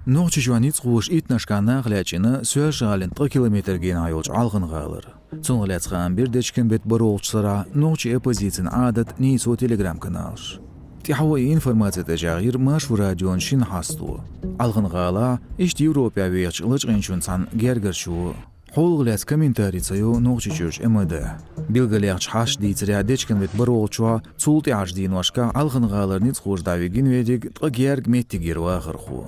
Noqçuaniç quş itnaşkanna qlaçını söz galin 3 kilometrgen ayolç alğın qalır. Soňlaçgan bir deçkin bet borolçlara noqçu opozitsin adat niso telegram kanal. Tihawa informasiya tajagir maşhur radyon şin hastu. Alğın qala işti Avropa we ýaçylyçgyn şunsan gergerşu. Holglas kommentariýayo noqçuç emede. Bilgilerç haş diýtir deçkin bet borolçwa sulty ajdyn waşka alğın qalarny qurdawy ginwedik gerg mettigir wagyrxu.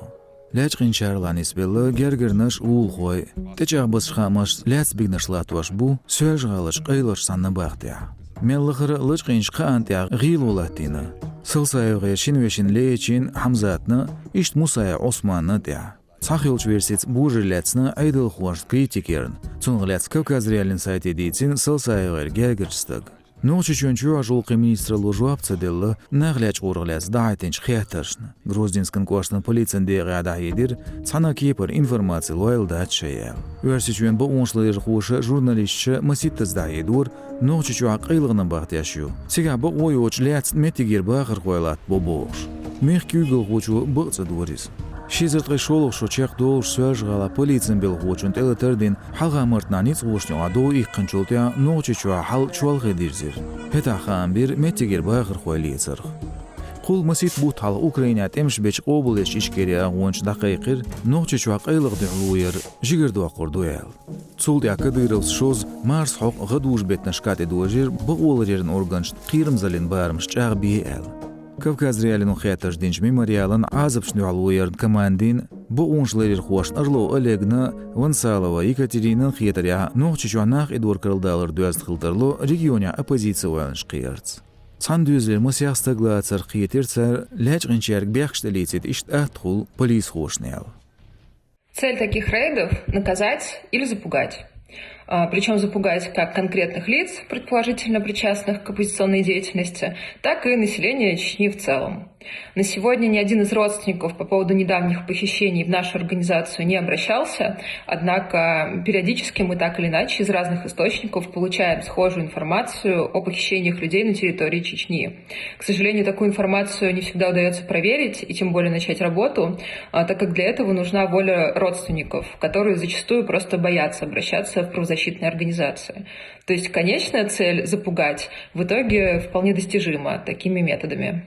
Läçgin çarlan isbelli gergirnaş uul qoy. Teçag basxamaş lätsbignaş latwaş bu söz galyş qylyş sanna bagtya. Mellihir lyçgin şqantya gil olatdyny. Sılsaýygy şinweşin leýçin Hamzatny işt Musaya Osmanny dä. Sahyolç versit bu jylatsny aýdyl hoş kritikern. Soňglats Kavkaz realyn saýty diýsin sılsaýygy gergirçstig. Noqçuçunçu ajulqy ministra Lojwapca della naglaç urglas daýtynç xäterşni. Grozdinskyn koştyn polisiýan degada ýedir, sanakipir informasiýa loýalda çeýel. Öwrsiçün bu onşlyr hoşa jurnalistçi Masittas daýedur, noqçuçu aqylygyny bagtyaşy. Siga bu oýoç läts metigir bagır goýlat bu boş. Mehkügül hoçu bıçı doris. Şizirtgı şoluq şu çeq doğur söz gala polisiýan belgoçun teleterdin halga martnaniç goşňa ado iqinçoltya noqçuçu hal çualgy dirzir. Petahan bir metigir bagır goýlysyr. Qul masit bu tal Ukraina temş beç obuleş işgeri agwonç daqiqir noqçuçu aqylygy duýar jigirdi waqurduýal. Suldy Kadyrov şoz Mars hoq gaduj betnaşkat edojir bu olaryň organç qyrymzalyn barmyş çağbiýel. Kavkaz realyn xäterş dinç memorialyn azapşny alýar komandin bu onşlyr hoş arlo Olegna Vansalova Yekaterina xäterya noqçuçanaq edor kırıldalar dözt xıltırlı regionya opozisiýa şqyarts. Sandüzler masýastaglatsar xäterser läçgинчерг бäхштелицет işt ahtxul polis hoşnyal. Цель таких рейдов – наказать или запугать. Причем запугать как конкретных лиц, предположительно причастных к оппозиционной деятельности, так и население Чечни в целом. На сегодня ни один из родственников по поводу недавних похищений в нашу организацию не обращался, однако периодически мы так или иначе из разных источников получаем схожую информацию о похищениях людей на территории Чечни. К сожалению, такую информацию не всегда удается проверить и тем более начать работу, так как для этого нужна воля родственников, которые зачастую просто боятся обращаться в правозащитные организации. То есть конечная цель запугать в итоге вполне достижима такими методами.